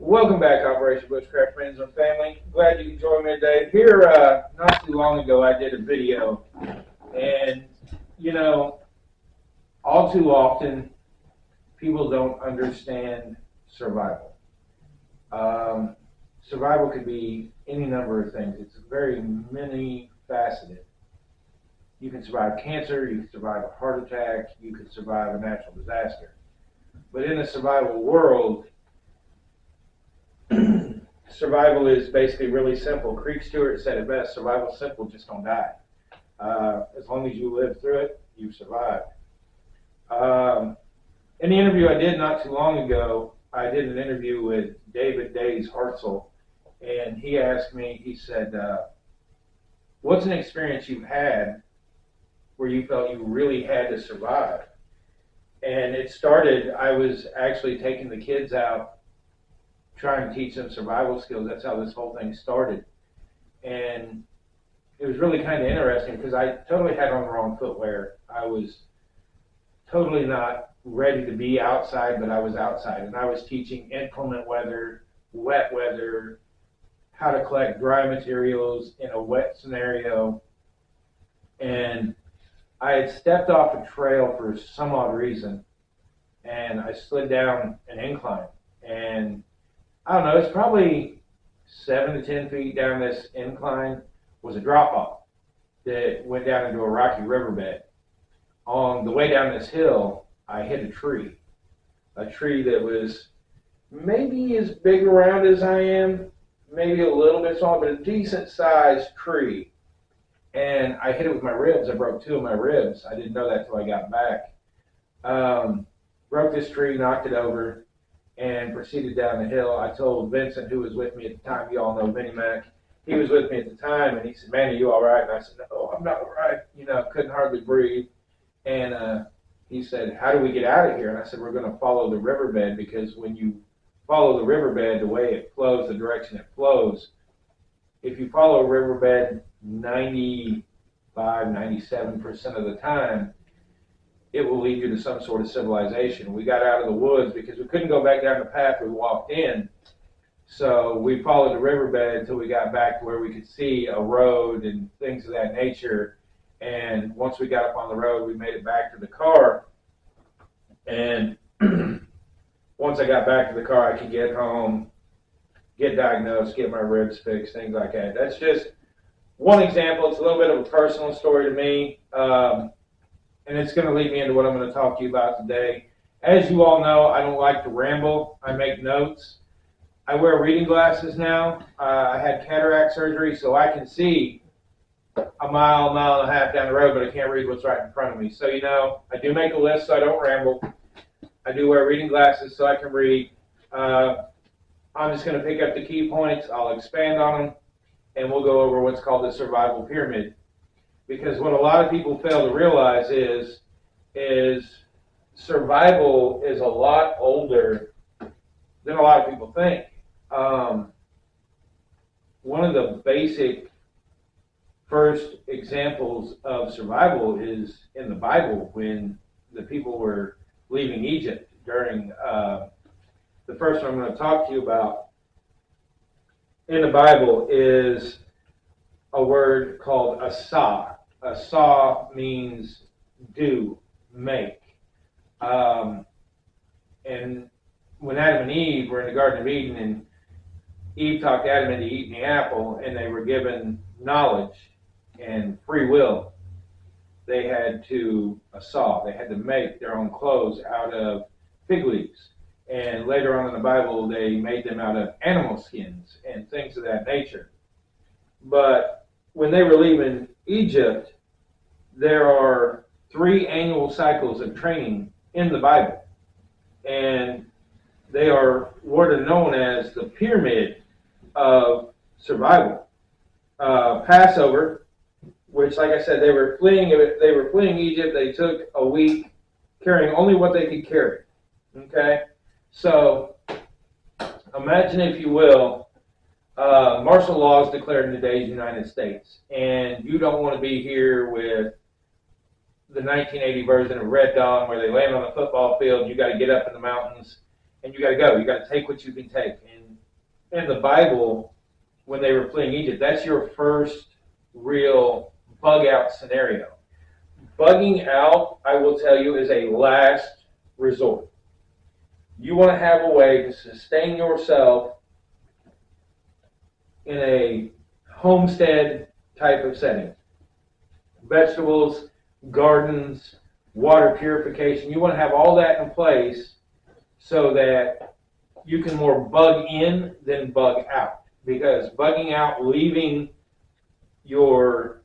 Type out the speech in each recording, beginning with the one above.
Welcome back, Operation Bushcraft friends and family. Glad you could join me today. Here, not too long ago, I did a video, and all too often, people don't understand survival. Survival could be any number of things. It's very many faceted. You can survive cancer, you can survive a heart attack, you can survive a natural disaster. But in a survival world, survival is basically really simple. Creek Stewart said it best: survival's simple, just don't die. As long as you live through it, you survive. In the interview I did not too long ago, I did an interview with David Days Hartzell, and he asked me, he said, what's an experience you've had where you felt you really had to survive? And it started, I was actually taking the kids out, trying to teach them survival skills. That's how this whole thing started. And it was really kind of interesting because I totally had on the wrong footwear. I was totally not ready to be outside, but I was outside. And I was teaching inclement weather, wet weather, how to collect dry materials in a wet scenario. And I had stepped off a trail for some odd reason, and I slid down an incline. And I don't know, it's probably 7 to 10 feet down this incline was a drop-off that went down into a rocky riverbed. On the way down this hill, I hit a tree that was maybe as big around as I am, maybe a little bit smaller, but a decent-sized tree. And I hit it with my ribs. I broke 2 of my ribs. I didn't know that till I got back. Broke this tree, knocked it over, and proceeded down the hill. I told Vincent, who was with me at the time, you all know Vinnie Mac, he was with me at the time, and he said, "Man, are you all right?" And I said, "No, I'm not all right." Couldn't hardly breathe. And he said, "How do we get out of here?" And I said, "We're going to follow the riverbed, because when you follow the riverbed, the way it flows, the direction it flows, if you follow a riverbed 95, 97% of the time, it will lead you to some sort of civilization." We got out of the woods because we couldn't go back down the path we walked in. So we followed the riverbed until we got back to where we could see a road and things of that nature. And once we got up on the road, we made it back to the car. And once I got back to the car, I could get home, get diagnosed, get my ribs fixed, things like that. That's just one example. It's a little bit of a personal story to me. And it's going to lead me into what I'm going to talk to you about today. As you all know, I don't like to ramble. I make notes. I wear reading glasses now. I had cataract surgery, so I can see a mile and a half down the road, but I can't read what's right in front of me. So, I do make a list so I don't ramble. I do wear reading glasses so I can read. I'm just going to pick up the key points. I'll expand on them, and we'll go over what's called the survival pyramid. Because what a lot of people fail to realize is survival is a lot older than a lot of people think. One of the basic first examples of survival is in the Bible, when the people were leaving Egypt during the first one I'm going to talk to you about in the Bible is a word called asah. Asah means do, make. And when Adam and Eve were in the Garden of Eden, and Eve talked Adam into eating the apple, and they were given knowledge and free will, they had to asah. They had to make their own clothes out of fig leaves. And later on in the Bible, they made them out of animal skins and things of that nature. But when they were leaving Egypt, there are 3 annual cycles of training in the Bible. And they are what are known as the pyramid of survival. Passover, which, like I said, they were fleeing Egypt. They took a week carrying only what they could carry. Okay? So imagine, if you will, martial law is declared in today's United States, and you don't want to be here with the 1980 version of Red Dawn, where they land on a football field, you got to get up in the mountains and you got to go. You got to take what you can take. And in the Bible, when they were fleeing Egypt, that's your first real bug out scenario. Bugging out, I will tell you, is a last resort. You want to have a way to sustain yourself in a homestead type of setting. Vegetables, gardens, water purification. You want to have all that in place so that you can more bug in than bug out. Because bugging out, leaving your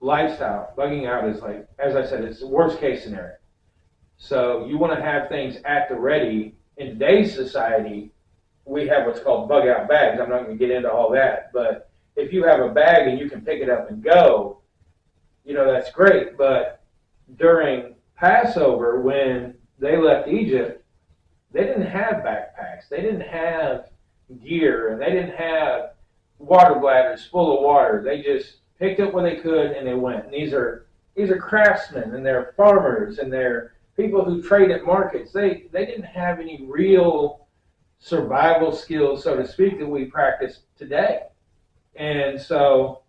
lifestyle, bugging out is like, as I said, it's the worst case scenario. So you want to have things at the ready. In today's society, we have what's called bug out bags. I'm not going to get into all that, but if you have a bag and you can pick it up and go, that's great. But during Passover, when they left Egypt, they didn't have backpacks. They didn't have gear, and they didn't have water bladders full of water. They just picked up what they could and they went. And these are craftsmen, and they're farmers, and they're people who trade at markets. They didn't have any real survival skills, so to speak, that we practice today. And so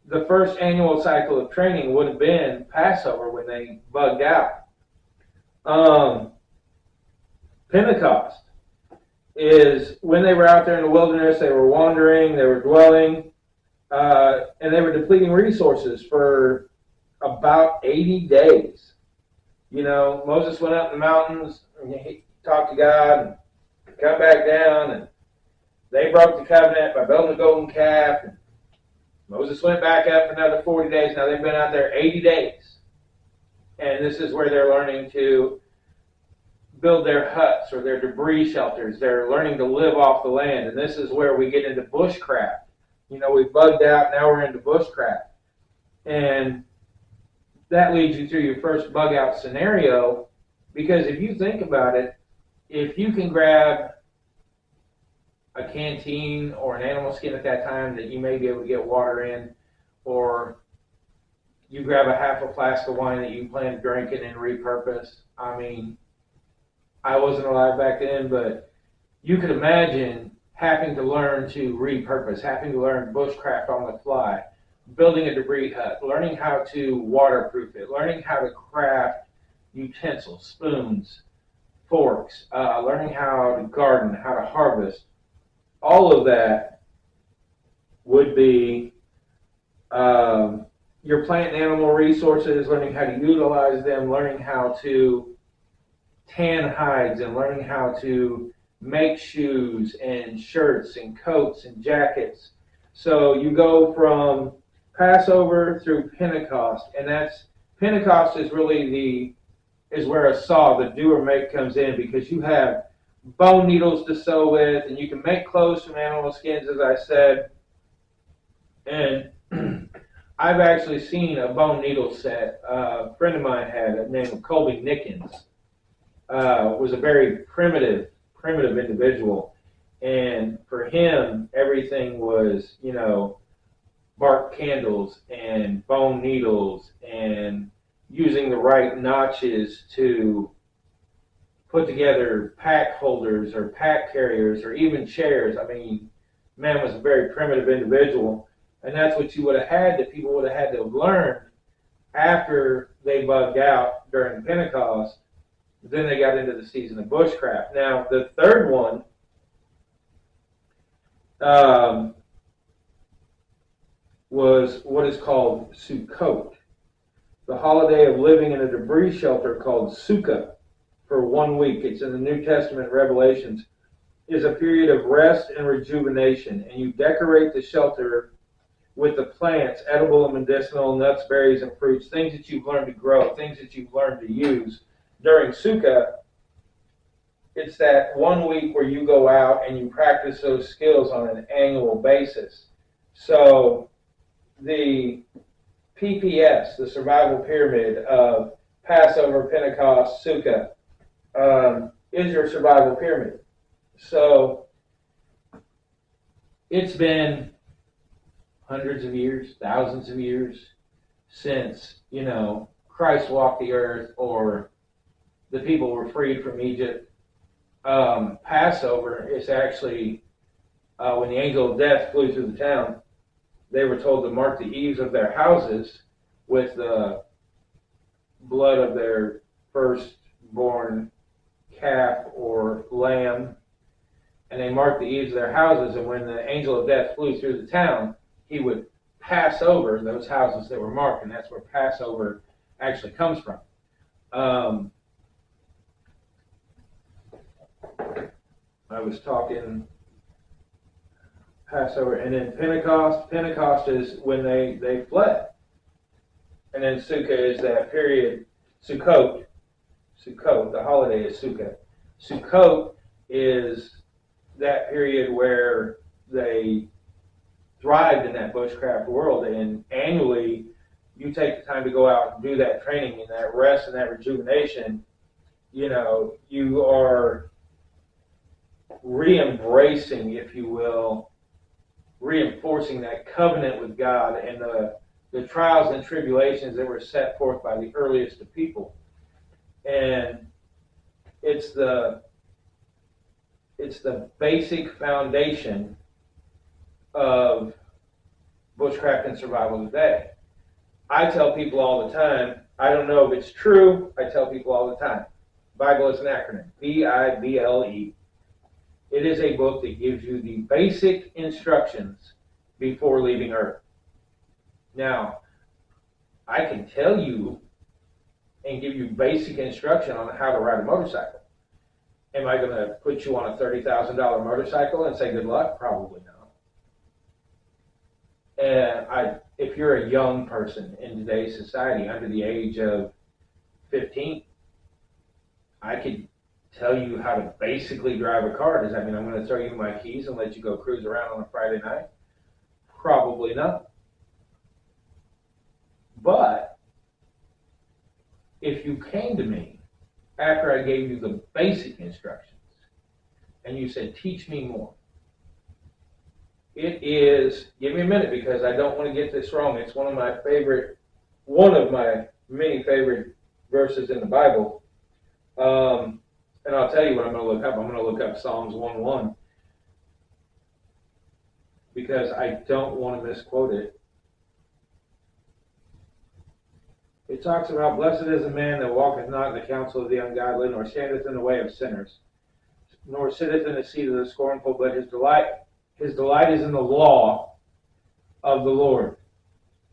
the first annual cycle of training would have been Passover when they bugged out. Pentecost is when they were out there in the wilderness, they were wandering, they were dwelling, and they were depleting resources for about 80 days. Moses went up in the mountains, and he talked to God, and come back down, and they broke the covenant by building a golden calf. And Moses went back up for another 40 days. Now they've been out there 80 days. And this is where they're learning to build their huts or their debris shelters. They're learning to live off the land. And this is where we get into bushcraft. We bugged out, now we're into bushcraft. And that leads you through your first bug out scenario, because if you think about it, if you can grab a canteen or an animal skin at that time that you may be able to get water in, or you grab a half a flask of wine that you plan to drink and then repurpose. I mean, I wasn't alive back then, but you could imagine having to learn to repurpose, having to learn bushcraft on the fly, building a debris hut, learning how to waterproof it, learning how to craft utensils, spoons, forks, learning how to garden, how to harvest. All of that would be your plant and animal resources, learning how to utilize them, learning how to tan hides, and learning how to make shoes and shirts and coats and jackets. So you go from Passover through Pentecost, and Pentecost is really is where a saw, the do or make, comes in, because you have bone needles to sew with, and you can make clothes from animal skins, as I said. And I've actually seen a bone needle set. A friend of mine had a name of Colby Nickens. Was a very primitive individual, and for him, everything was, bark candles and bone needles and using the right notches to put together pack holders or pack carriers or even chairs. I mean, man was a very primitive individual, and that's what you would have had, that people would have had to have learned after they bugged out during Pentecost. Then they got into the season of bushcraft. Now, the third one was what is called Sukkot, the holiday of living in a debris shelter called Sukkah for 1 week. It's in the New Testament, Revelations. Is a period of rest and rejuvenation, and you decorate the shelter with the plants, edible and medicinal, nuts, berries, and fruits, things that you've learned to grow, things that you've learned to use. During Sukkah, it's that 1 week where you go out and you practice those skills on an annual basis. So the PPS, the survival pyramid of Passover, Pentecost, Sukkah, is your survival pyramid. So it's been hundreds of years, thousands of years since, Christ walked the earth, or the people were freed from Egypt. Passover is actually when the angel of death flew through the town, they were told to mark the eaves of their houses with the blood of their firstborn calf or lamb, and they marked the eaves of their houses, and when the angel of death flew through the town, he would pass over those houses that were marked, and that's where Passover actually comes from. I was talking Passover, and then Pentecost. Pentecost is when they fled. And then Sukkah is that period. Sukkot, the holiday is Sukkah. Sukkot is that period where they thrived in that bushcraft world, and annually you take the time to go out and do that training and that rest and that rejuvenation. You know, you are re-embracing, if you will, reinforcing that covenant with God and the trials and tribulations that were set forth by the earliest of people. And it's the basic foundation of bushcraft and survival today. I tell people all the time, I don't know if it's true, I tell people all the time, Bible is an acronym, Bible. It is a book that gives you the basic instructions before leaving Earth. Now, I can tell you and give you basic instruction on how to ride a motorcycle. Am I going to put you on a $30,000 motorcycle and say good luck? Probably not. And if you're a young person in today's society under the age of 15, I could tell you how to basically drive a car. Does that mean I'm going to throw you my keys and let you go cruise around on a Friday night? Probably not. But if you came to me after I gave you the basic instructions and you said, teach me more, it is, give me a minute because I don't want to get this wrong. It's one of my many favorite verses in the Bible. And I'll tell you what I'm going to look up. I'm going to look up Psalms 1:1 because I don't want to misquote it. It talks about, blessed is the man that walketh not in the counsel of the ungodly, nor standeth in the way of sinners, nor sitteth in the seat of the scornful, but his delight is in the law of the Lord,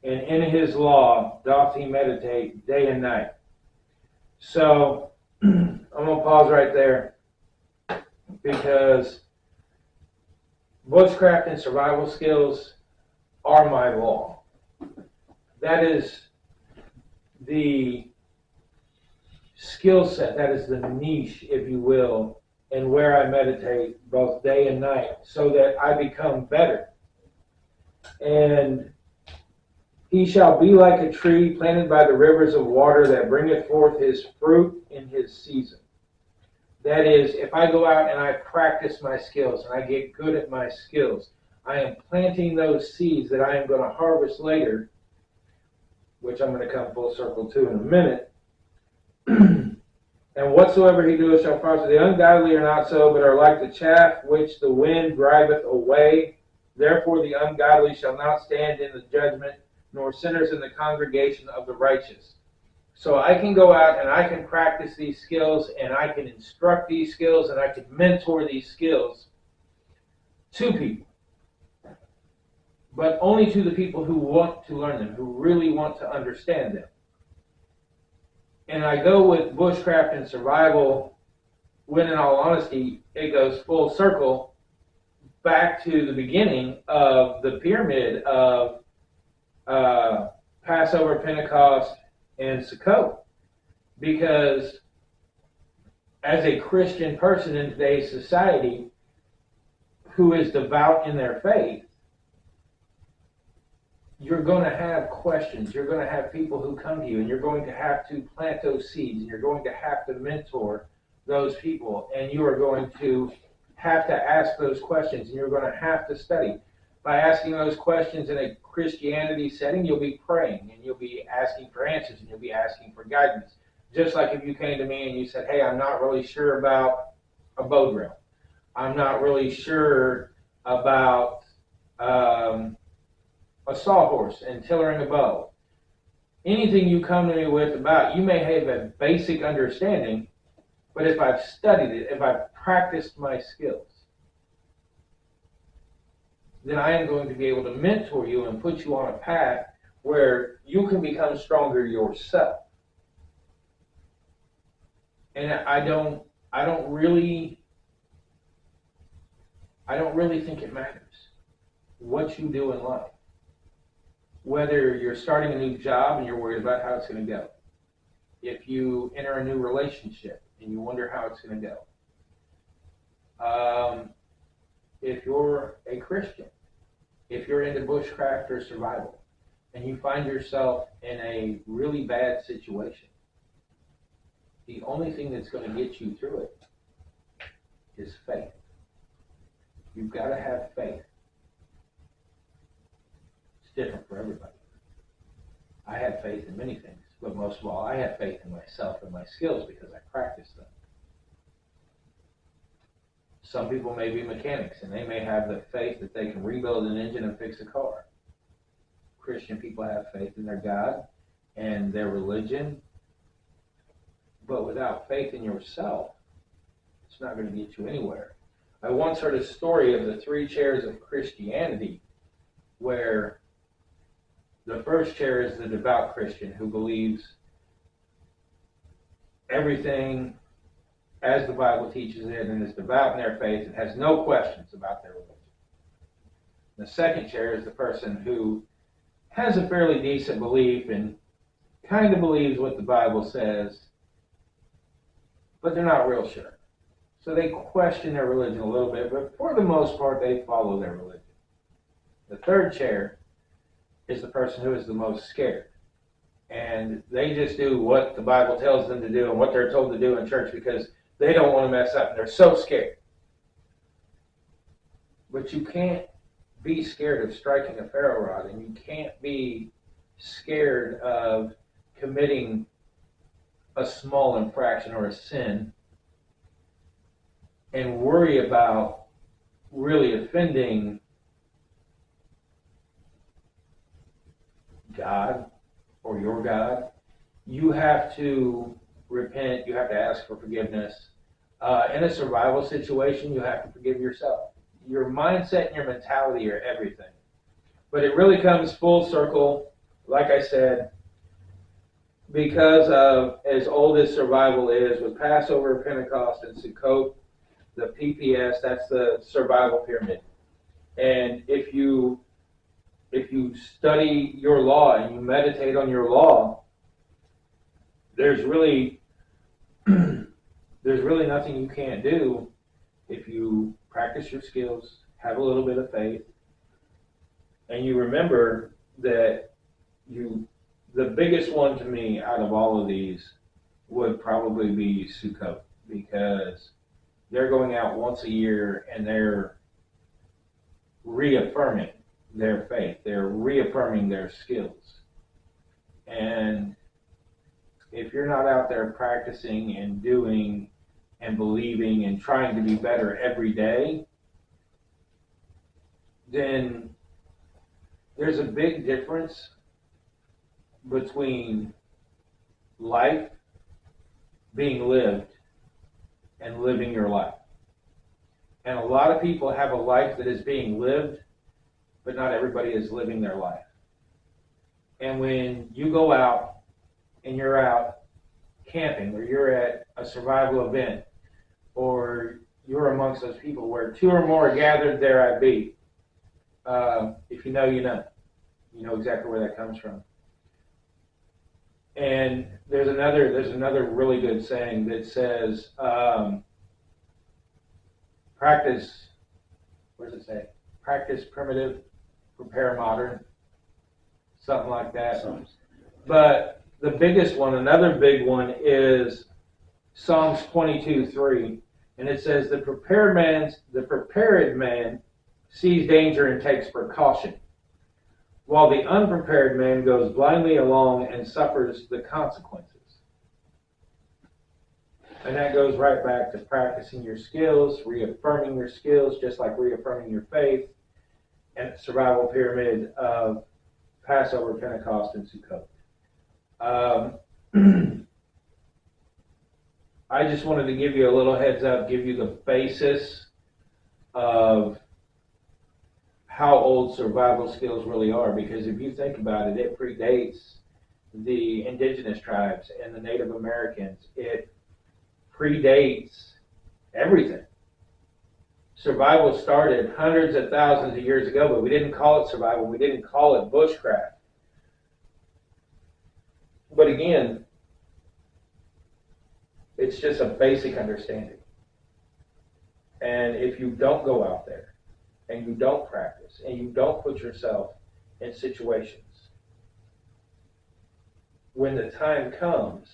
and in his law doth he meditate day and night. So I'm going to pause right there because bushcraft and survival skills are my law. That is the skill set, that is the niche, if you will, and where I meditate both day and night so that I become better. And he shall be like a tree planted by the rivers of water that bringeth forth his fruit in his season. That is, if I go out and I practice my skills and I get good at my skills, I am planting those seeds that I am going to harvest later, which I'm going to come full circle to in a minute. And whatsoever he doeth shall prosper. The ungodly are not so, but are like the chaff which the wind driveth away. Therefore the ungodly shall not stand in the judgment, nor sinners in the congregation of the righteous. So I can go out and I can practice these skills, and I can instruct these skills, and I can mentor these skills to people. But only to the people who want to learn them, who really want to understand them. And I go with bushcraft and survival when, in all honesty, it goes full circle back to the beginning of the pyramid of Passover, Pentecost, and Sukkot. Because as a Christian person in today's society who is devout in their faith, you're going to have questions. You're going to have people who come to you, and you're going to have to plant those seeds, and you're going to have to mentor those people, and you are going to have to ask those questions, and you're going to have to study. By asking those questions in a Christianity setting, you'll be praying, and you'll be asking for answers, and you'll be asking for guidance. Just like if you came to me and you said, hey, I'm not really sure about a bow drill. I'm not really sure about a sawhorse and tillering a bow. Anything you come to me with about, you may have a basic understanding, but if I've studied it, if I've practiced my skills, then I am going to be able to mentor you and put you on a path where you can become stronger yourself. And I don't really think it matters what you do in life. Whether you're starting a new job and you're worried about how it's going to go. If you enter a new relationship and you wonder how it's going to go. If you're a Christian, if you're into bushcraft or survival, and you find yourself in a really bad situation, the only thing that's going to get you through it is faith. You've got to have faith. It's different for everybody. I have faith in many things, but most of all, I have faith in myself and my skills because I practice them. Some people may be mechanics, and they may have the faith that they can rebuild an engine and fix a car. Christian people have faith in their God and their religion, but without faith in yourself, it's not going to get you anywhere. I once heard a story of the 3 chairs of Christianity, where the first chair is the devout Christian who believes everything as the Bible teaches it and is devout in their faith and has no questions about their religion. The second chair is the person who has a fairly decent belief and kind of believes what the Bible says, but they're not real sure. So they question their religion a little bit, but for the most part, they follow their religion. The third chair is the person who is the most scared. And they just do what the Bible tells them to do and what they're told to do in church because they don't want to mess up, and they're so scared. But you can't be scared of striking a ferro rod, and you can't be scared of committing a small infraction or a sin and worry about really offending God or your God. You have to repent. You have to ask for forgiveness. In a survival situation, you have to forgive yourself. Your mindset and your mentality are everything. But it really comes full circle, like I said, because of as old as survival is, with Passover, Pentecost, and Sukkot, the PPS, that's the survival pyramid. And if you study your law and you meditate on your law, there's really nothing you can't do if you practice your skills, have a little bit of faith, and you remember that the biggest one to me out of all of these would probably be Sukkot, because they're going out once a year and they're reaffirming their faith. They're reaffirming their skills. And if you're not out there practicing and doing and believing and trying to be better every day, then there's a big difference between life being lived and living your life. And a lot of people have a life that is being lived, but not everybody is living their life. And when you go out and you're out camping, or you're at a survival event, or you're amongst those people where 2 or more are gathered, there I be. If you know, you know. You know exactly where that comes from. And there's another really good saying that says, practice, what does it say? Practice primitive, prepare modern. Something like that. But the biggest one, another big one, is Psalms 22:3, and it says, the prepared man sees danger and takes precaution, while the unprepared man goes blindly along and suffers the consequences. And that goes right back to practicing your skills, reaffirming your skills, just like reaffirming your faith, and survival pyramid of Passover, Pentecost, and Sukkot. I just wanted to give you a little heads up, give you the basis of how old survival skills really are, because if you think about it, it predates the indigenous tribes and the Native Americans. It predates everything. Survival started hundreds of thousands of years ago, but we didn't call it survival. We didn't call it bushcraft. But again, it's just a basic understanding. And if you don't go out there and you don't practice and you don't put yourself in situations, when the time comes,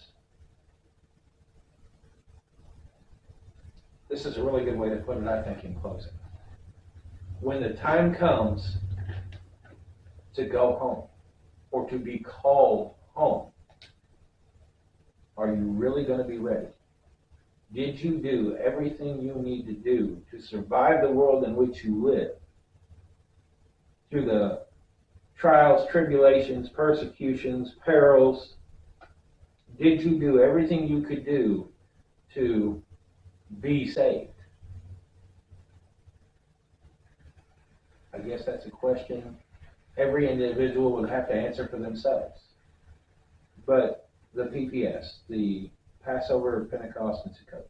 this is a really good way to put it, I think, in closing. When the time comes to go home or to be called home, are you really going to be ready? Did you do everything you need to do to survive the world in which you live? Through the trials, tribulations, persecutions, perils, did you do everything you could do to be saved? I guess that's a question every individual would have to answer for themselves. But the PPS, the Passover, Pentecost, and Sukkot,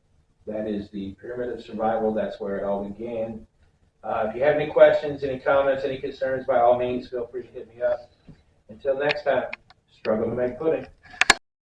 that is the pyramid of survival. That's where it all began. If you have any questions, any comments, any concerns, by all means, feel free to hit me up. Until next time, struggle to make pudding.